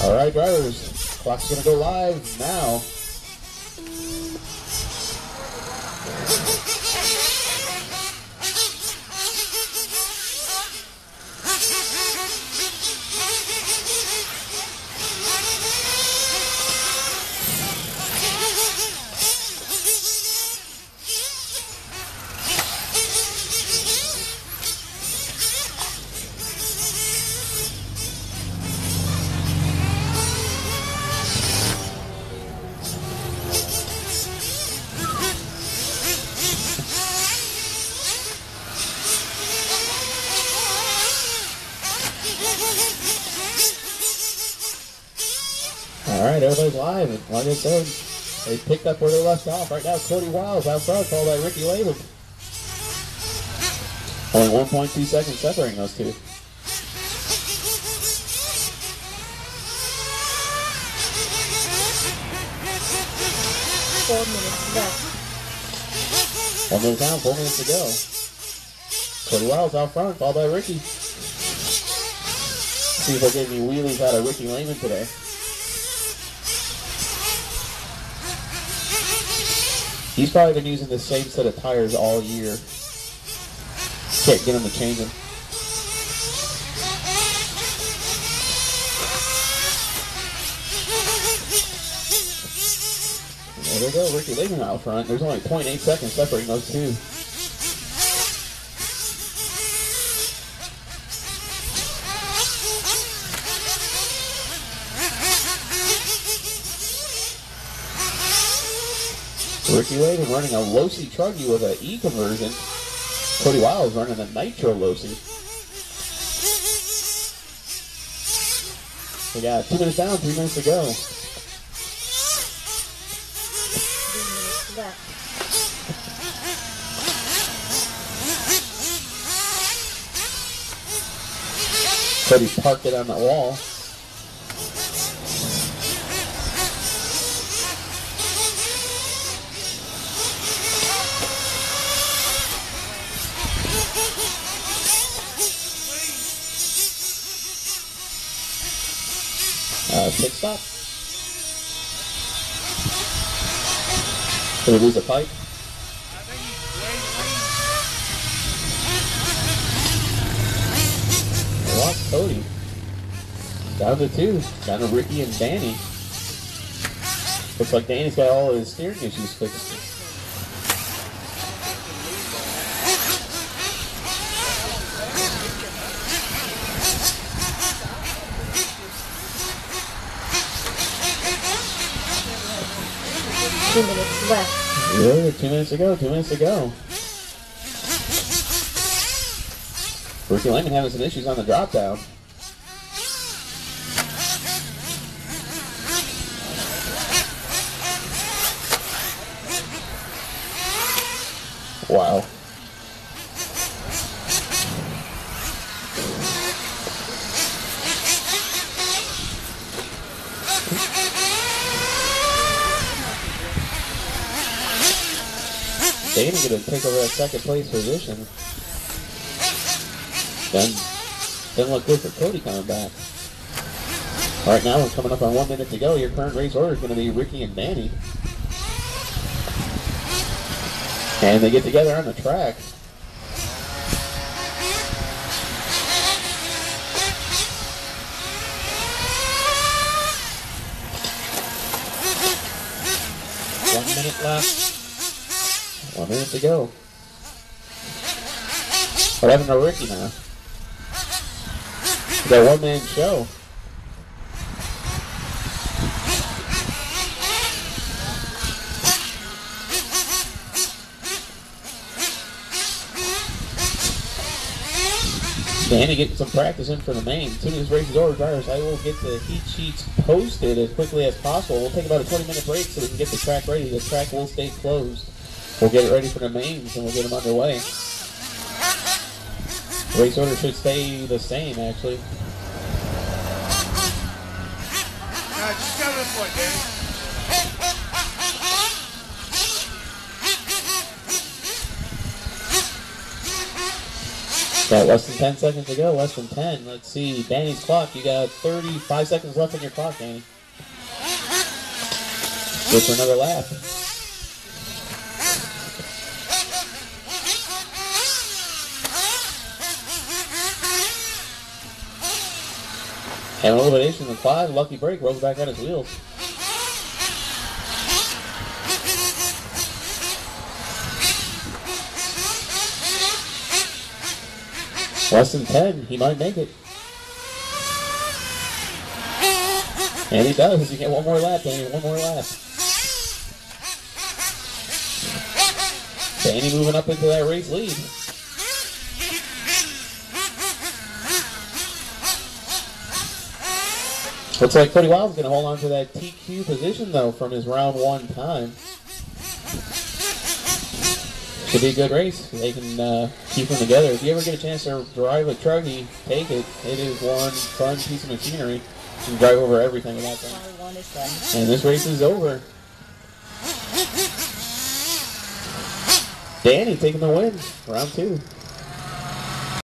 All right, drivers, clock's gonna go live now. All right, everybody's live. And like I said, they picked up where they left off. Right now, Cody Wiles out front, followed by Ricky Lehman. Only 1.2 seconds separating those two. Four minutes left. 1 minute down, 4 minutes to go. Cody Wiles out front, followed by Ricky. See if we'll get any wheelies out of Ricky Lehman today. He's probably been using the same set of tires all year. Can't get him to change them. There we go, Ricky Lehman out front. There's only 0.8 seconds separating those two. Ricky Lehman running a Losi Truggy with an E conversion. Cody Wiles running a Nitro Losi. We got 2 minutes down, 3 minutes to go. 3 minutes left. Cody parked it on that wall. Pit stop. Did we lose a pipe? We lost Cody. Down to 2. Down to Ricky and Danny. Looks like Danny's got all his steering issues fixed. Left. Yeah, 2 minutes to go, 2 minutes to go. Ricky Lehman having some issues on the drop down. Wow. Danny going to take over that second place position. Doesn't look good for Cody coming back. All right, now we're coming up on 1 minute to go. Your current race order is going to be Ricky and Danny. And they get together on the track. One minute left. 1 minute to go. What happened to Ricky now? We got a one-man show. Danny getting some practice in for the main. As soon as this race is over, drivers, I will get the heat sheets posted as quickly as possible. We'll take about a 20-minute break so we can get the track ready. The track will stay closed. We'll get it ready for the mains and we'll get them underway. Race order should stay the same, actually. Just go this way, Danny. Got less than 10 seconds to go, less than 10. Let's see, Danny's clock. You got 35 seconds left on your clock, Danny. Go for another lap. And elimination in 5, Lucky Break rolls back on his wheels. Less than 10, he might make it. And he does. You get one more lap, Danny, one more lap. Danny moving up into that race lead. Looks like Cody Wild's going to hold on to that TQ position, though, from his round 1 time. Should be a good race. They can keep them together. If you ever get a chance to drive a Truggy, take it. It is one fun piece of machinery. You can drive over everything with that thing. And this race is over. Danny taking the win, round 2.